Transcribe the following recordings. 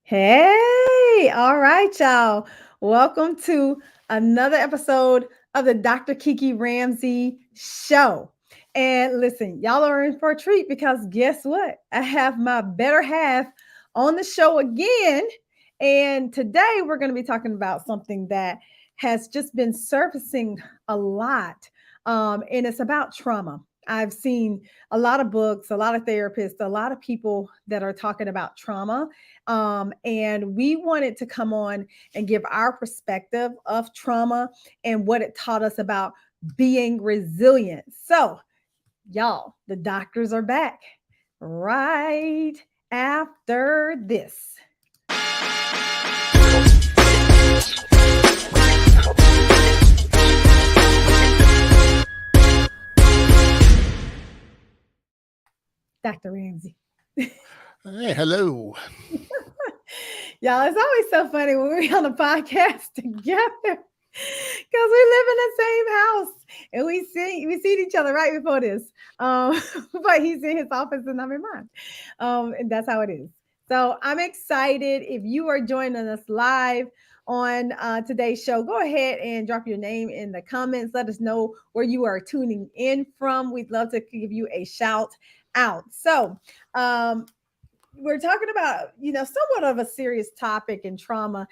Hey, all right, y'all. Welcome to another episode of the Dr. Kiki Ramsey Show. And listen, y'all are in for a treat because guess what? I have my better half on the show again. And today we're going to be talking about something that has just been surfacing a lot. And it's about trauma. I've seen a lot of books, a lot of therapists, a lot of people that are talking about trauma, and we wanted to come on and give our perspective of trauma and what it taught us about being resilient. So, y'all, the doctors are back right after this. Dr. Ramsey. Hey, hello. Y'all, it's always so funny when we're on a podcast together because we live in the same house and we see each other right before this. But he's in his office and I'm in mine. And that's how it is. So I'm excited. If you are joining us live on today's show, go ahead and drop your name in the comments. Let us know where you are tuning in from. We'd love to give you a shout out. So we're talking about, somewhat of a serious topic in trauma.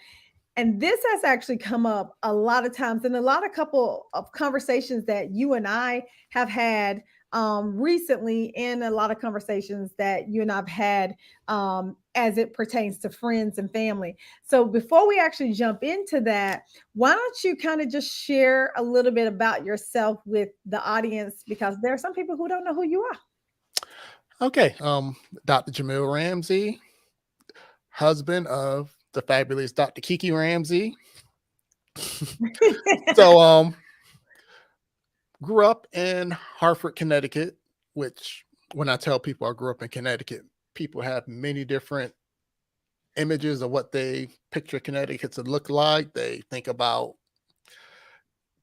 And this has actually come up a lot of times in a lot of couple of conversations that you and I have had recently, and a lot of conversations that you and I've had as it pertains to friends and family. So before we actually jump into that, why don't you kind of just share a little bit about yourself with the audience, because there are some people who don't know who you are. Okay, Dr. Jamil Ramsey, husband of the fabulous Dr. Kiki Ramsey. So, grew up in Hartford, Connecticut, which when I tell people I grew up in Connecticut, people have many different images of what they picture Connecticut to look like. They think about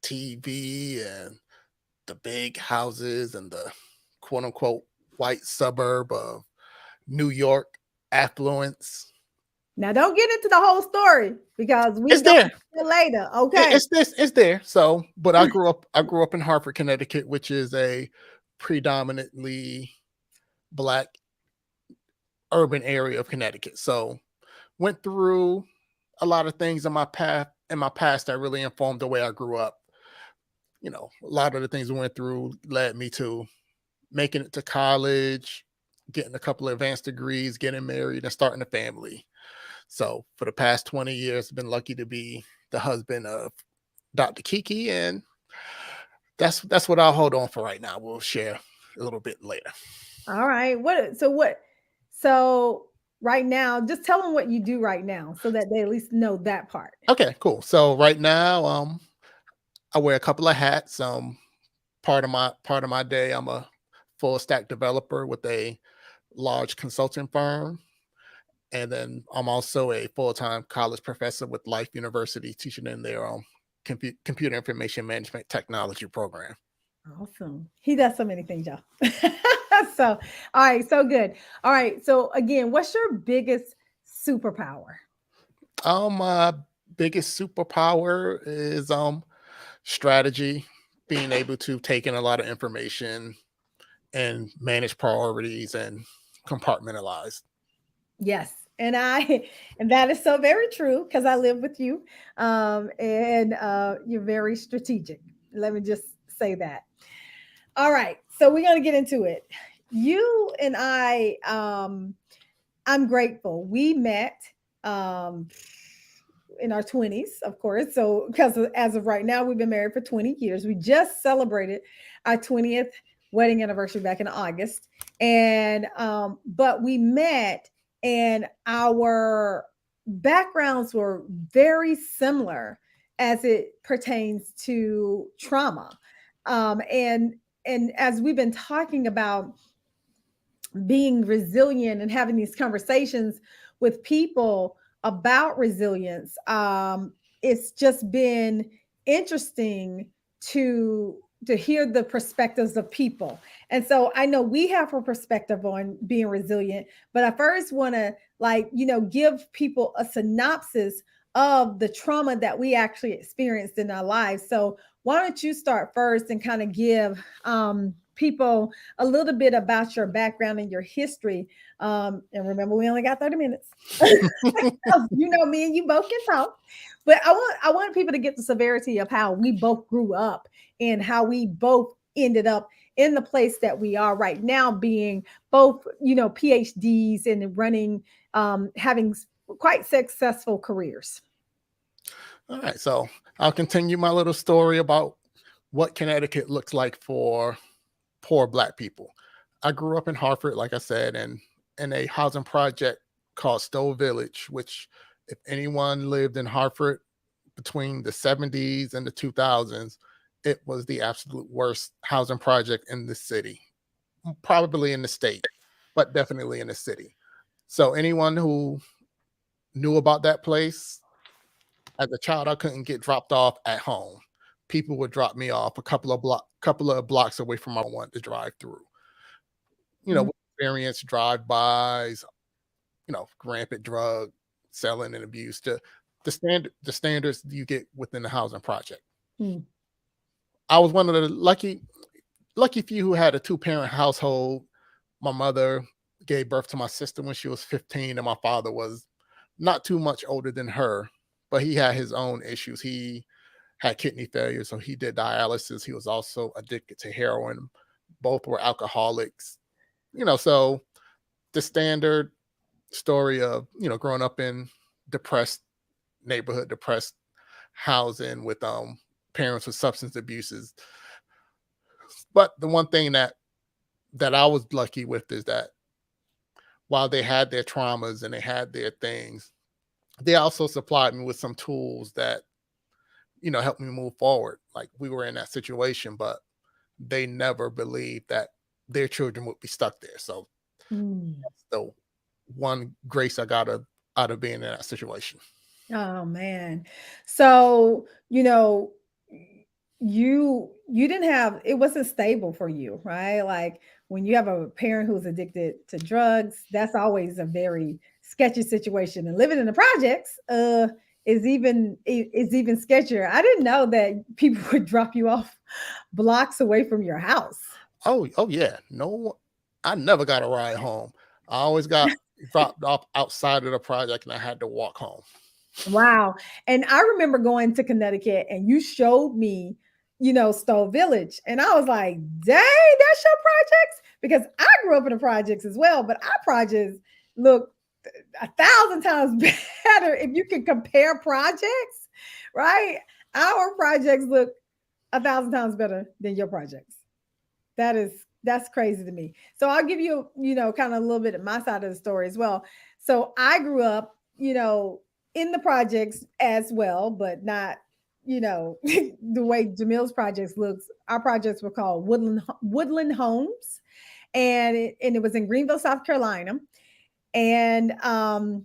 TV and the big houses and the quote unquote white suburb of New York affluence. Now, don't get into the whole story because we It's can go there. into it later. Okay. It's there. So, but I grew up in Hartford, Connecticut, which is a predominantly black urban area of Connecticut. So, went through a lot of things in my past that really informed the way I grew up. A lot of the things we went through led me to making it to college, getting a couple of advanced degrees, getting married, and starting a family. So for the past 20 years, I've been lucky to be the husband of Dr. Kiki, and that's what I'll hold on for right now. We'll share a little bit later. All right. So right now, just tell them what you do right now so that they at least know that part. Okay, cool. So right now, I wear a couple of hats. Part of my day, I'm a full stack developer with a large consulting firm. And then I'm also a full-time college professor with Life University, teaching in their computer information management technology program. Awesome. He does so many things, y'all. So, all right. So good. All right. So again, what's your biggest superpower? My biggest superpower is strategy, being able to take in a lot of information and manage priorities and compartmentalize. Yes. And I, and that is so very true because I live with you. And you're very strategic. Let me just say that. All right. So we're going to get into it. You and I'm grateful. We met um, in our 20s, of course. So, because as of right now, we've been married for 20 years. We just celebrated our 20th wedding anniversary back in August. And, but we met and our backgrounds were very similar as it pertains to trauma. And as we've been talking about being resilient and having these conversations with people about resilience, it's just been interesting to hear the perspectives of people. And so I know we have a perspective on being resilient, but I first want to like, give people a synopsis of the trauma that we actually experienced in our lives. So why don't you start first and kind of give people a little bit about your background and your history. And remember, we only got 30 minutes. Me and you both can talk. But I want people to get the severity of how we both grew up and how we both ended up in the place that we are right now, being both, PhDs and running, having quite successful careers. All right, so I'll continue my little story about what Connecticut looks like for poor Black people. I grew up in Hartford, like I said, and in a housing project called Stowe Village, which, if anyone lived in Hartford between the 70s and the 2000s, it was the absolute worst housing project in the city, probably in the state, but definitely in the city. So anyone who knew about that place, as a child, I couldn't get dropped off at home. People would drop me off a couple of blocks away from where I wanted to drive through. Mm. We experienced drive-bys, rampant drug selling and abuse, the standards you get within the housing project. Mm. I was one of the lucky few who had a two-parent household. My mother gave birth to my sister when she was 15, and my father was not too much older than her, but he had his own issues. He had kidney failure, so he did dialysis. He was also addicted to heroin. Both were alcoholics. So the standard story of, growing up in depressed neighborhood, depressed housing with parents with substance abuses. But the one thing that I was lucky with is that while they had their traumas and they had their things, they also supplied me with some tools that, helped me move forward. Like, we were in that situation, but they never believed that their children would be stuck there. So Mm. that's the one grace I got out of being in that situation. Oh man. So, you didn't have, it wasn't stable for you, right? Like when you have a parent who's addicted to drugs, that's always a very sketchy situation. And living in the projects is even sketchier. I didn't know that people would drop you off blocks away from your house. Oh yeah. No, I never got a ride home. I always got dropped off outside of the project and I had to walk home. Wow. And I remember going to Connecticut and you showed me, Stowe Village. And I was like, dang, that's your projects? Because I grew up in the projects as well, but our projects look 1,000 times better if you can compare projects, right? Our projects look 1,000 times better than your projects. That's crazy to me. So I'll give you, kind of a little bit of my side of the story as well. So I grew up, in the projects as well, but not, the way Jamil's projects looks. Our projects were called Woodland Homes, and it was in Greenville, South Carolina. And I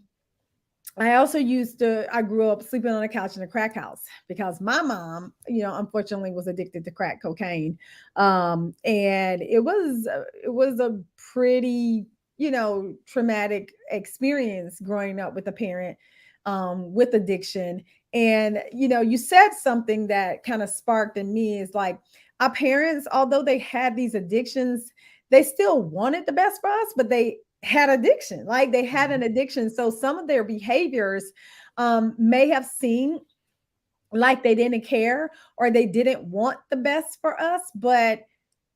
grew up sleeping on a couch in a crack house because my mom, unfortunately was addicted to crack cocaine. And it was a pretty, traumatic experience growing up with a parent with addiction. And, you said something that kind of sparked in me is like our parents, although they had these addictions, they still wanted the best for us, but they had addiction, like they had an addiction. So some of their behaviors may have seemed like they didn't care or they didn't want the best for us, but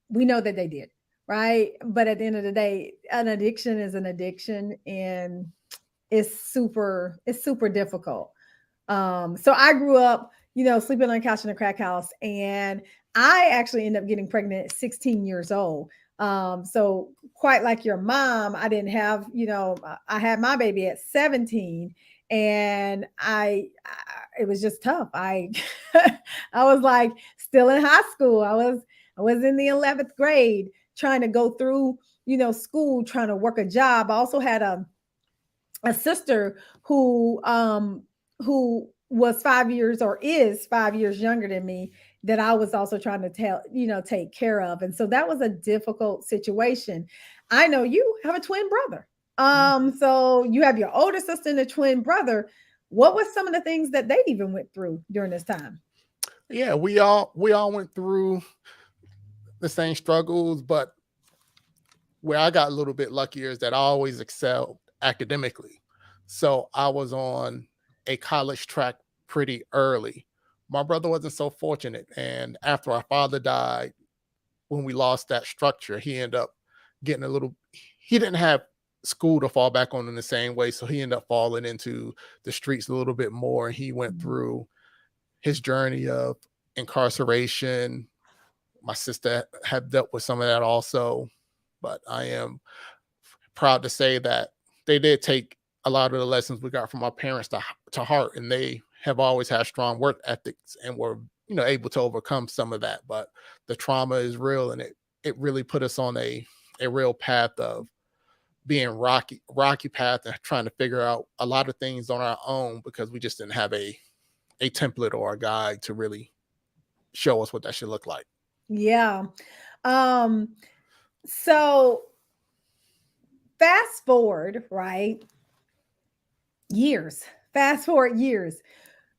we know that they did, right? But at the end of the day, an addiction is an addiction, and it's super difficult. So I grew up, sleeping on a couch in a crack house, and I actually ended up getting pregnant at 16 years old. So quite like your mom, I didn't have, I had my baby at 17, and it was just tough. I was like still in high school. I was in the 11th grade trying to go through, school, trying to work a job. I also had a sister who was 5 years or is 5 years younger than me that I was also trying to take care of. And so that was a difficult situation. I know you have a twin brother. So you have your older sister and a twin brother. What was some of the things that they even went through during this time? Yeah, we all went through the same struggles, but where I got a little bit luckier is that I always excelled academically. So I was on a college track pretty early. My brother wasn't so fortunate. And after our father died, when we lost that structure, he ended up getting a little, he didn't have school to fall back on in the same way. So he ended up falling into the streets a little bit more. He went Mm. through his journey of incarceration. My sister had dealt with some of that also, but I am proud to say that they did take a lot of the lessons we got from our parents to heart, and they have always had strong work ethics and were able to overcome some of that. But the trauma is real, and it really put us on a real path of being rocky path and trying to figure out a lot of things on our own because we just didn't have a template or a guide to really show us what that should look like. Yeah. Um, so fast forward, right? Years. Fast forward years.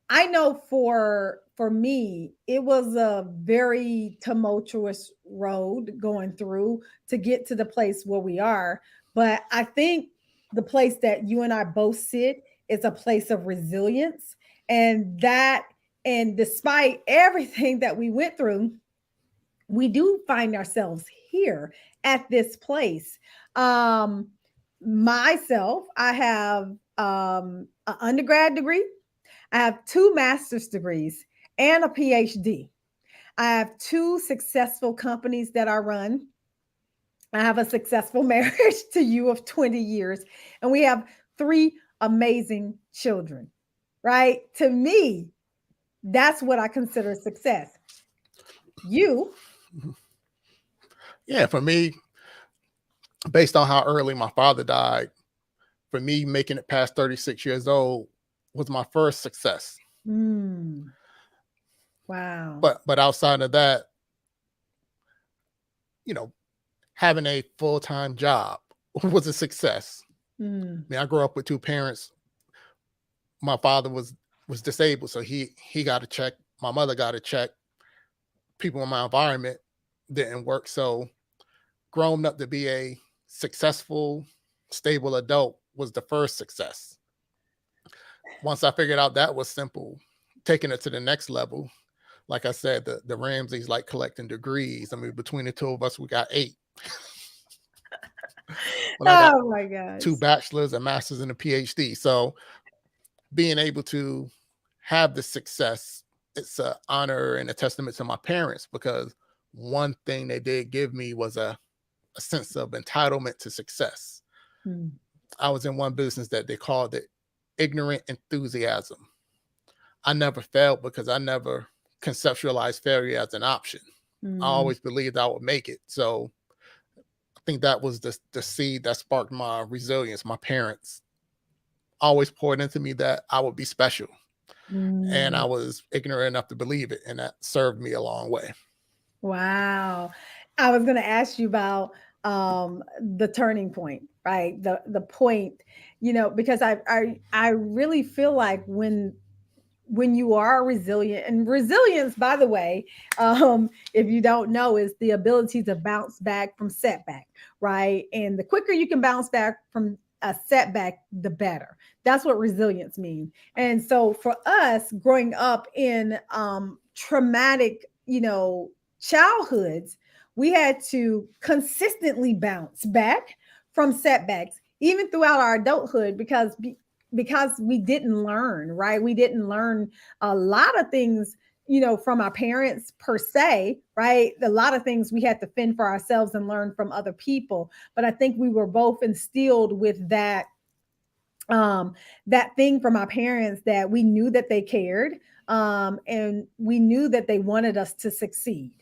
I know for me, it was a very tumultuous road going through to get to the place where we are. But I think the place that you and I both sit is a place of resilience. And that, and despite everything that we went through, we do find ourselves here at this place. Um, Myself, I have an undergrad degree, I have two master's degrees and a PhD. I have two successful companies that I run. I have a successful marriage to you of 20 years, and we have three amazing children, right? To me, that's what I consider success. You, Yeah, for me, based on how early my father died, for me making it past 36 years old was my first success. mm, wow. But outside of that, you know, having a full-time job was a success. Mm, I mean, I grew up with two parents. My father was disabled, so he got a check. My mother got a check. People in my environment didn't work. So growing up to be a successful, stable adult was the first success. Once I figured out that was simple, taking it to the next level, like I said, the Ramseys like collecting degrees. I mean, between the two of us, we got 8. Well, I got oh my gosh. 2 bachelors, a master's, and a PhD. So being able to have the success, it's an honor and a testament to my parents because one thing they did give me was a sense of entitlement to success. Mm, I was in one business that they called it ignorant enthusiasm. I never failed because I never conceptualized failure as an option. I mm. always believed I would make it. So I think that was the seed that sparked my resilience. My parents always poured into me that I would be special. And I Mm. was ignorant enough to believe it. And that served me a long way. Wow. I was going to ask you about the turning point, right? The point, because I really feel like when you are resilient, and resilience, by the way, if you don't know, is the ability to bounce back from setback, right? And the quicker you can bounce back from a setback, the better. That's what resilience means. And so for us growing up in traumatic, childhoods, we had to consistently bounce back from setbacks even throughout our adulthood because we didn't learn, right? We didn't learn a lot of things, from our parents per se, right? A lot of things we had to fend for ourselves and learn from other people. But I think we were both instilled with that thing from our parents that we knew that they cared, and we knew that they wanted us to succeed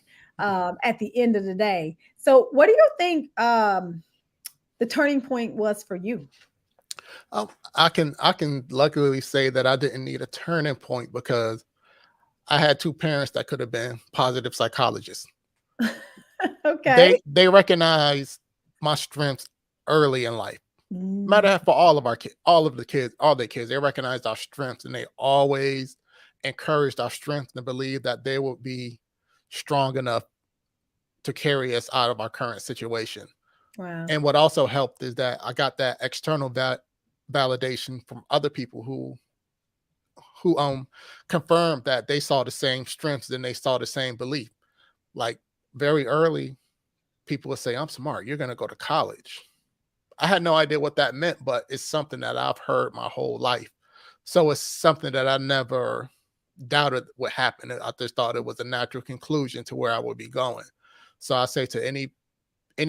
at the end of the day. So what do you think the turning point was for you? I can luckily say that I didn't need a turning point because I had two parents that could have been positive psychologists. Okay. They recognized my strengths early in life. Matter Mm. of fact, for all of our kids, all of the kids, all their kids, they recognized our strengths and they always encouraged our strength and believed that they would be strong enough to carry us out of our current situation. Wow. And what also helped is that I got that external validation from other people who confirmed that they saw the same strengths and they saw the same belief. Like very early, people would say, "I'm smart. You're going to go to college." I had no idea what that meant, but it's something that I've heard my whole life. So it's something that I never doubted would happen. I just thought it was a natural conclusion to where I would be going. So I say to any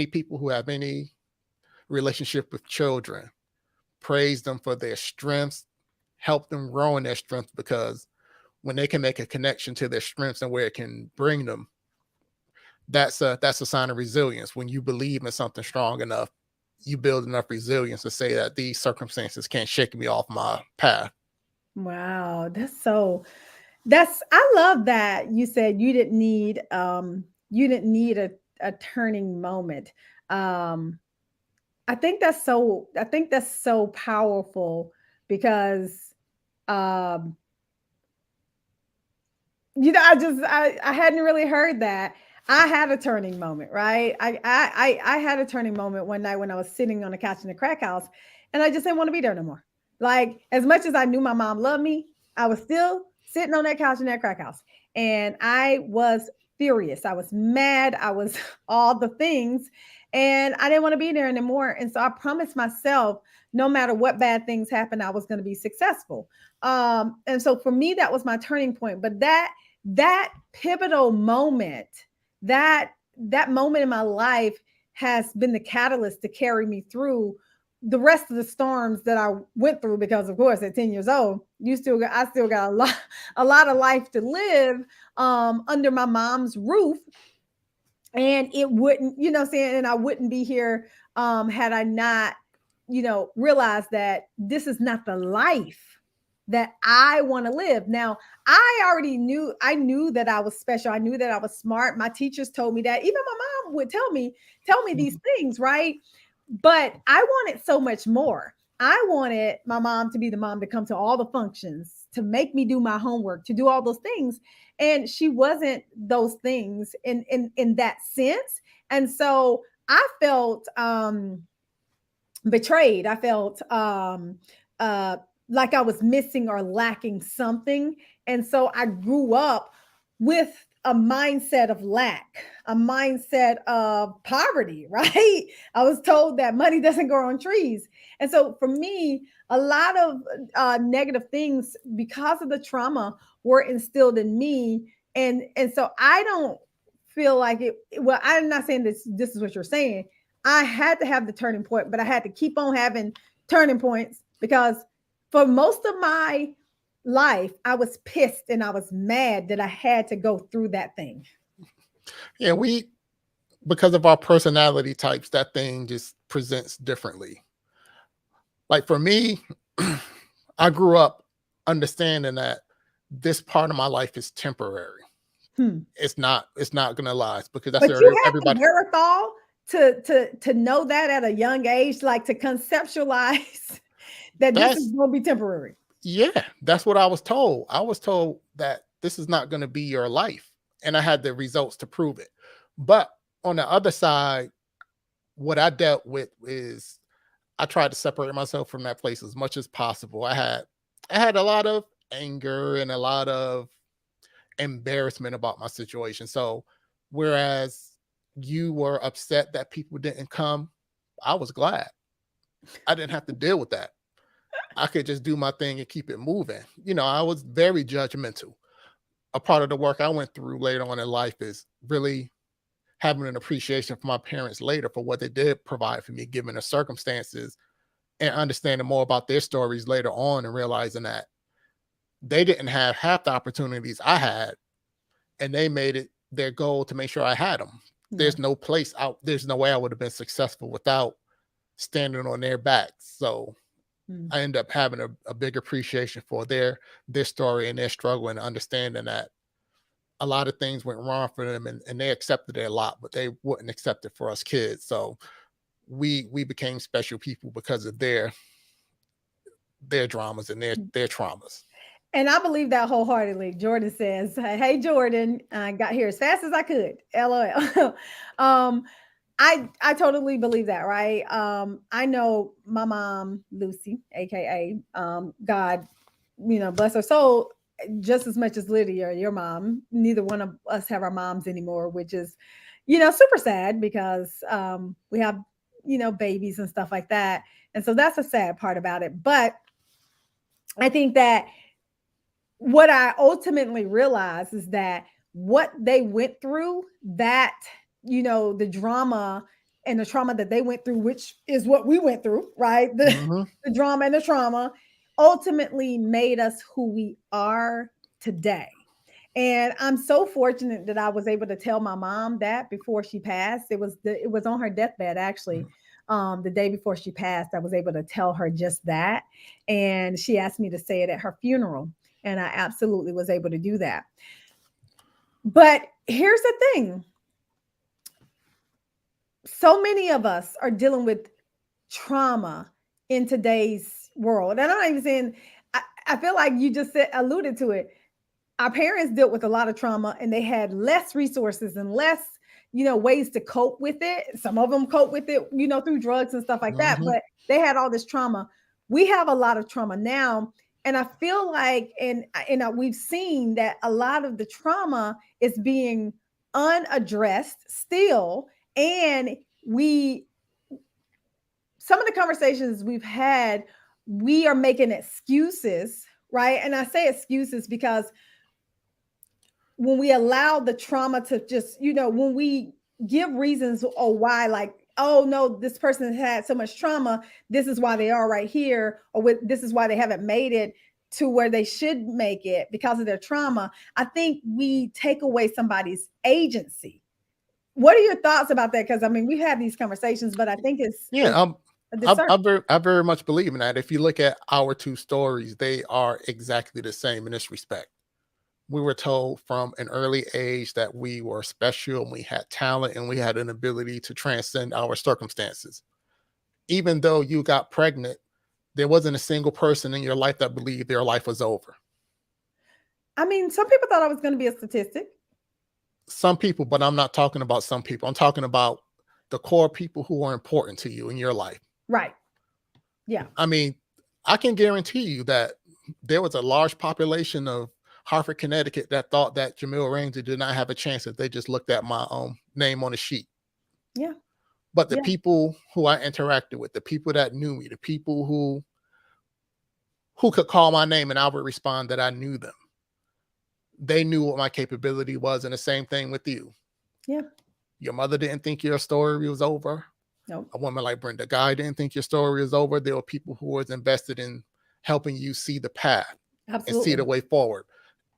people who have any relationship with children, praise them for their strengths, help them grow in their strengths, because when they can make a connection to their strengths and where it can bring them, that's a sign of resilience. When you believe in something strong enough, you build enough resilience to say that these circumstances can't shake me off my path. Wow. I love that you said you didn't need a turning moment. Um I think that's so powerful because um I hadn't really heard that. I had a turning moment, right? I had a turning moment one night when I was sitting on the couch in the crack house, and I just didn't want to be there no more. Like as much as I knew my mom loved me, I was still sitting on that couch in that crack house, and I was furious. I was mad. I was all the things, and I didn't want to be there anymore. And so I promised myself, no matter what bad things happened, I was going to be successful. And so for me, that was my turning point. But that pivotal moment, that moment in my life has been the catalyst to carry me through the rest of the storms that I went through, because of course at 10 years old I still got a lot of life to live under my mom's roof. And it wouldn't, you know what I'm saying, and I wouldn't be here had I not, realized that this is not the life that I want to live. Now, I knew that I was special. I knew that I was smart. My teachers told me that. Even my mom would tell me these things, right? But I wanted so much more. I wanted my mom to be the mom to come to all the functions, to make me do my homework, to do all those things. And she wasn't those things in that sense. And so I felt betrayed. I felt uh like I was missing or lacking something. And so I grew up with a mindset of lack, a mindset of poverty, right? I was told that money doesn't grow on trees. And so for me, a lot of negative things because of the trauma were instilled in me. And so I don't feel like it. Well, I'm not saying this is what you're saying. I had to have the turning point, but I had to keep on having turning points because for most of my life, I was pissed and I was mad that I had to go through that thing. Yeah, because of our personality types, that thing just presents differently. Like for me, I grew up understanding that this part of my life is temporary. Hmm. It's not gonna last because that's But you where had the everybody. wherewithal to know that at a young age, like to conceptualize that this is That's going to be temporary. Yeah, that's what I was told. I was told that this is not gonna be your life, and I had the results to prove it. But on the other side, what I dealt with is I tried to separate myself from that place as much as possible. I had a lot of anger and a lot of embarrassment about my situation. So whereas you were upset that people didn't come, I was glad. I didn't have to deal with that. I could just do my thing and keep it moving. I was very judgmental. A part of the work I went through later on in life is really having an appreciation for my parents later for what they did provide for me, given the circumstances, and understanding more about their stories later on and realizing that they didn't have half the opportunities I had, and they made it their goal to make sure I had them. Yeah. There's no way I would have been successful without standing on their backs. So Mm. I end up having a big appreciation for their story and their struggle, and understanding that a lot of things went wrong for them, and they accepted it a lot, but they wouldn't accept it for us kids. So we became special people because of their dramas and their traumas. And I believe that wholeheartedly. Jordan says, "Hey Jordan, I got here as fast as I could." LOL. um, I totally believe that, right? I know my mom, Lucy, aka God, bless her soul, just as much as Lydia, your mom. Neither one of us have our moms anymore, which is, super sad because we have, babies and stuff like that. And so that's a sad part about it. But I think that what I ultimately realized is that what they went through, that, the drama and the trauma that they went through, which is what we went through, right? The, Mhm. the drama and the trauma ultimately made us who we are today. And I'm so fortunate that I was able to tell my mom that before she passed. It was on her deathbed actually. The day before she passed, I was able to tell her just that. And she asked me to say it at her funeral. And I absolutely was able to do that. But here's the thing, so many of us are dealing with trauma in today's world. And I'm not even saying, I feel like you just alluded to it. Our parents dealt with a lot of trauma and they had less resources and less, ways to cope with it. Some of them cope with it, through drugs and stuff like that, Mhm. but they had all this trauma. We have a lot of trauma now. And I feel like, we've seen that a lot of the trauma is being unaddressed still. And we, some of the conversations we've had, we are making excuses, right? And I say excuses because when we allow the trauma to just, when we give reasons or why, like, oh no, this person has had so much trauma, this is why they are right here, or this is why they haven't made it to where they should make it because of their trauma. I think we take away somebody's agency. What are your thoughts about that? Because I mean, we've had these conversations, but I think Yeah, it's a disservice. I very much believe in that. If you look at our two stories, they are exactly the same in this respect. We were told from an early age that we were special and we had talent and we had an ability to transcend our circumstances. Even though you got pregnant, there wasn't a single person in your life that believed their life was over. I mean, some people thought I was going to be a statistic. Some people, but I'm not talking about some people. I'm talking about the core people who are important to you in your life. Right. Yeah. I mean, I can guarantee you that there was a large population of Hartford, Connecticut that thought that Jamil Ramsey did not have a chance if they just looked at my name on a sheet. Yeah. But the Yeah. people who I interacted with, the people that knew me, the people who could call my name and I would respond that I knew them, they knew what my capability was. And the same thing with you. Yeah. Your mother didn't think your story was over. Nope. A woman like Brenda Guy didn't think your story was over. There were people who was invested in helping you see the path and see the Absolutely. way forward.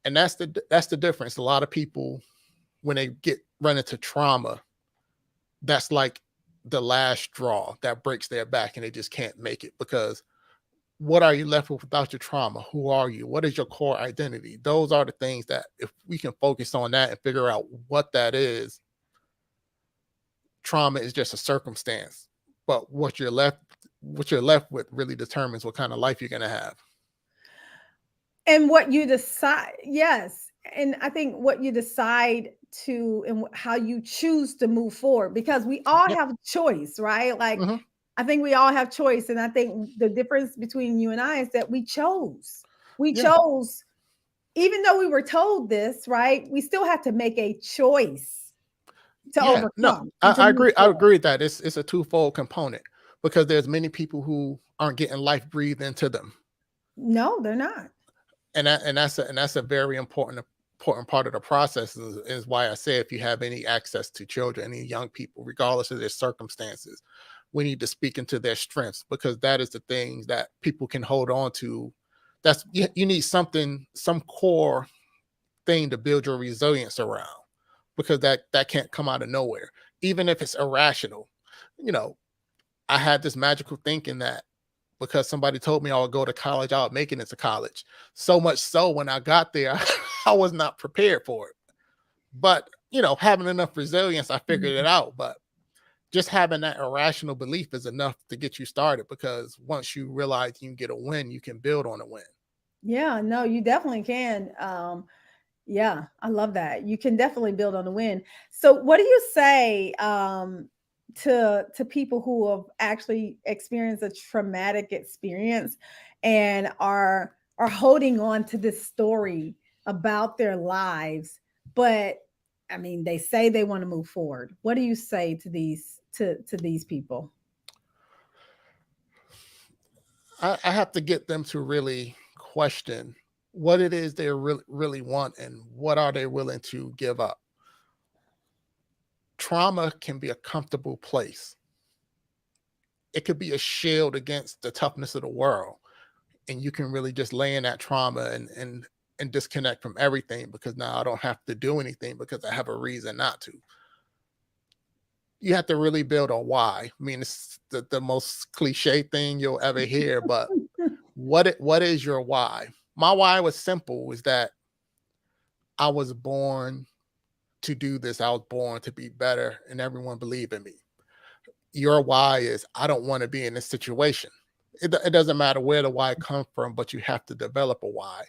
And that's the difference. A lot of people, when they run into trauma, that's like the last straw that breaks their back and they just can't make it, because what are you left with without your trauma? Who are you? What is your core identity? Those are the things that if we can focus on that and figure out what that is, trauma is just a circumstance. But what you're left with really determines what kind of life you're gonna have. And what you decide, yes. And I think what you decide to and how you choose to move forward, because we all Yep. have choice, right? Like, Mhm. I think we all have choice. And I think the difference between you and I is that we chose. We Yeah. chose, even though we were told this, right? We still have to make a choice to Yeah. No, overcome and to I move agree. I forward. agree with that. It's a twofold component because there's many people who aren't getting life breathed into them. No, they're not. And that's a very important part of the process is why I say if you have any access to children, any young people, regardless of their circumstances, we need to speak into their strengths, because that is the things that people can hold on to. That's you need something, some core thing to build your resilience around, because that can't come out of nowhere, even if it's irrational. You know, I had this magical thinking that because somebody told me I would go to college, I would make it into college. So much so when I got there, I was not prepared for it. But, having enough resilience, I figured it Mhm. out. But just having that irrational belief is enough to get you started, because once you realize you can get a win, you can build on a win. Yeah, no, you definitely can. Yeah, I love that. You can definitely build on the win. So, what do you say to people who have actually experienced a traumatic experience and are holding on to this story about their lives, but I mean, they say they want to move forward. What do you say to these people? I have to get them to really question what it is they really want and what are they willing to give up. Trauma can be a comfortable place. It could be a shield against the toughness of the world, and you can really just lay in that trauma and disconnect from everything, because now I don't have to do anything because I have a reason not to. You have to really build a why. I mean, it's the most cliche thing you'll ever hear, but what is your why? My why was simple, was that I was born to do this. I was born to be better, and everyone believed in me. Your why is, I don't want to be in this situation. It doesn't matter where the why comes from, but you have to develop a why,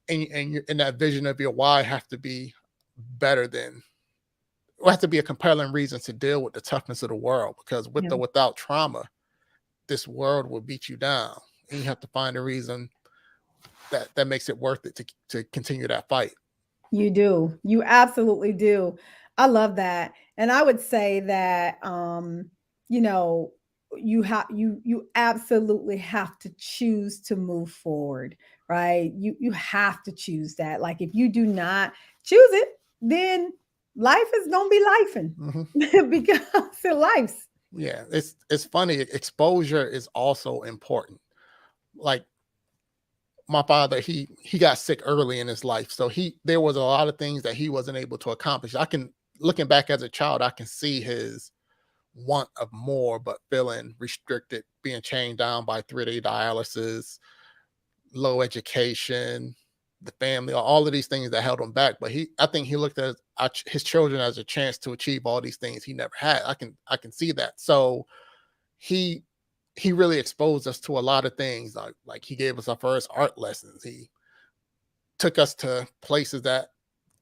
and that vision of your why have to be better than, or have to be a compelling reason to deal with the toughness of the world. Because with Yeah. or without trauma, this world will beat you down, and you have to find a reason that makes it worth it to continue that fight. You do. You absolutely do. I love that. And I would say that you know, you absolutely have to choose to move forward, right? You have to choose that. Like if you do not choose it, then life is gonna be Mhm. lifing because it life's. Yeah, it's funny. Exposure is also important. Like my father, he got sick early in his life, so he there was a lot of things that he wasn't able to accomplish. I can, looking back as a child, I can see his want of more, but feeling restricted, being chained down by 3-day dialysis, low education, the family, all of these things that held him back. But I think he looked at his children as a chance to achieve all these things he never had. I can see that. So he he really exposed us to a lot of things. Like he gave us our first art lessons. He took us to places that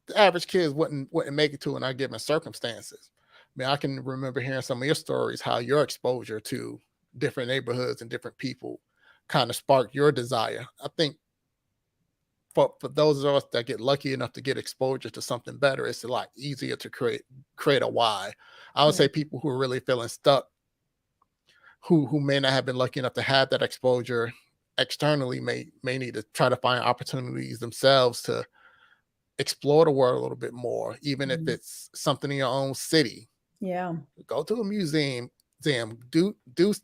the average kids wouldn't make it to in our given circumstances. I mean, I can remember hearing some of your stories, how your exposure to different neighborhoods and different people kind of sparked your desire. I think for those of us that get lucky enough to get exposure to something better, it's a lot easier to create a why. I would Yeah. say people who are really feeling stuck, who may not have been lucky enough to have that exposure externally, may need to try to find opportunities themselves to explore the world a little bit more, even if Mm. it's something in your own city. Yeah. Go to a museum, do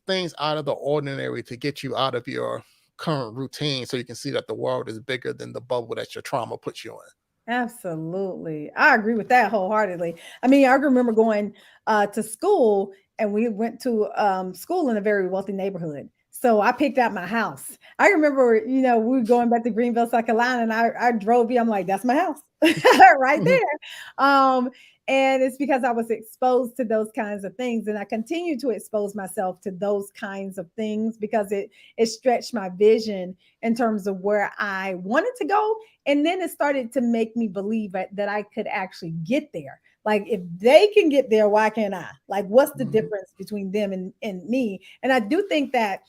things out of the ordinary to get you out of your current routine, so you can see that the world is bigger than the bubble that your trauma puts you in. Absolutely. I agree with that wholeheartedly. I mean, I remember going to school and we went to school in a very wealthy neighborhood. So I picked out my house. I remember, we were going back to Greenville, South Carolina, and I drove here. I'm like, that's my house right Mhm. there. And it's because I was exposed to those kinds of things. And I continue to expose myself to those kinds of things because it stretched my vision in terms of where I wanted to go, and then it started to make me believe that I could actually get there. Like if they can get there, why can't I? Like what's the Mhm. difference between them and me? And I do think that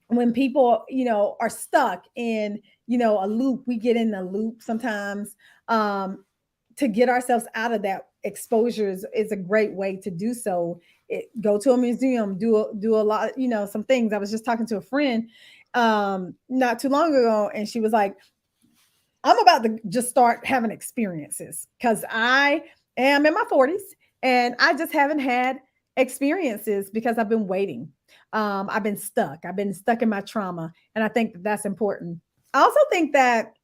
when people, are stuck in, a loop, we get in a loop sometimes. To get ourselves out of that, exposure is a great way to do so. Go to a museum, do a lot, some things. I was just talking to a friend not too long ago, and she was like, I'm about to just start having experiences because I am in my 40s and I just haven't had experiences because I've been waiting. I've been stuck. I've been stuck in my trauma. And I think that's important. I also think that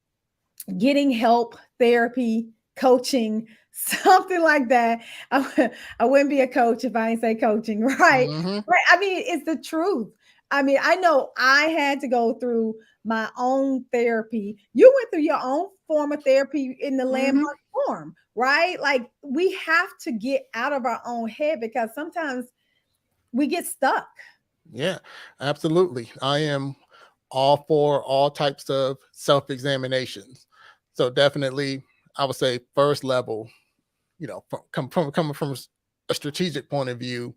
getting help, therapy, coaching, something like that. I wouldn't be a coach if I ain't say coaching, right? Mhm. Right. I mean, it's the truth. I mean, I know I had to go through my own therapy. You went through your own form of therapy in the Hmm. landmark form, right? Like we have to get out of our own head because sometimes we get stuck. Yeah, absolutely. I am all for all types of self examinations. So definitely, I would say first level, coming from a strategic point of view,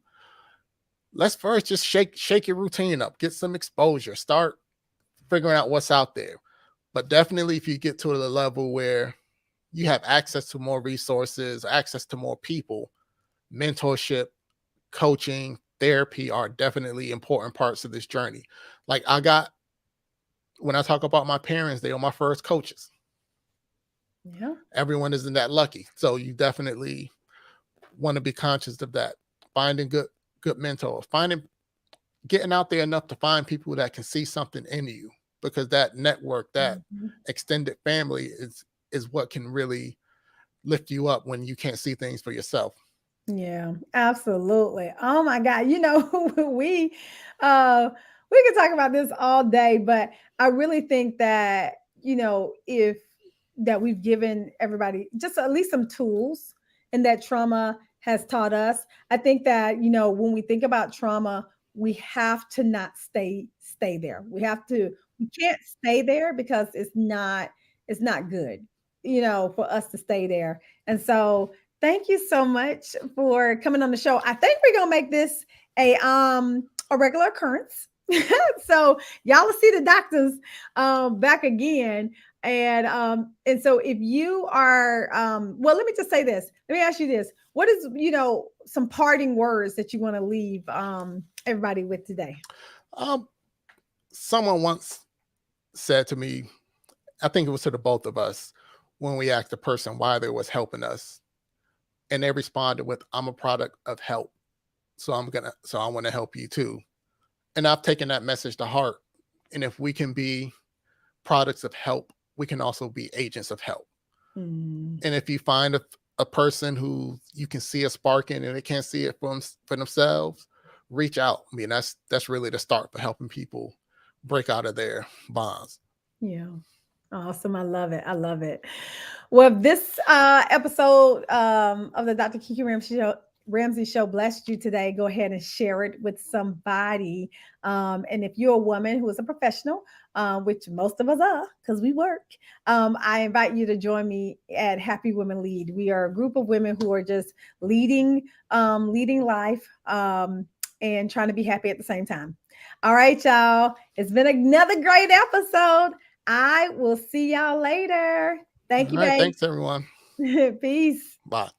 let's first just shake your routine up, get some exposure, start figuring out what's out there. But definitely, if you get to the level where you have access to more resources, access to more people, mentorship, coaching, therapy are definitely important parts of this journey. Like when I talk about my parents, they are my first coaches. Yeah. Everyone isn't that lucky. So you definitely want to be conscious of that. Finding good mentors, getting out there enough to find people that can see something in you, because that network, that Mhm. extended family is what can really lift you up when you can't see things for yourself. Yeah, absolutely. Oh my God. Uh we could talk about this all day, but I really think that, if that we've given everybody just at least some tools and that trauma has taught us. I think that, when we think about trauma, we have to not stay there. We can't stay there because it's not good, for us to stay there. And so thank you so much for coming on the show. I think we're gonna make this a regular occurrence. So y'all will see the doctors back again. And so if you are well, let me just say this. Let me ask you this. What is, some parting words that you want to leave everybody with today? Um, Someone once said to me, I think it was to the both of us, when we asked the person why they was helping us, and they responded with, "I'm a product of help, so I want to help you too." And I've taken that message to heart. And if we can be products of help, we can also be agents of help. Mm, And if you find a person who you can see a spark in and they can't see it for themselves, reach out. I mean, that's really the start for helping people break out of their bonds. yeah. Awesome. I love it. I love it. Well, if this episode of the Dr. Kiki Ramsey Show blessed you today, go ahead and share it with somebody. And if you're a woman who is a professional, which most of us are because we work, I invite you to join me at Happy Women Lead. We are a group of women who are just leading life, and trying to be happy at the same time. All right, y'all. It's been another great episode. I will see y'all later. All Thank you, right. babe. Thanks, everyone. Peace. Bye.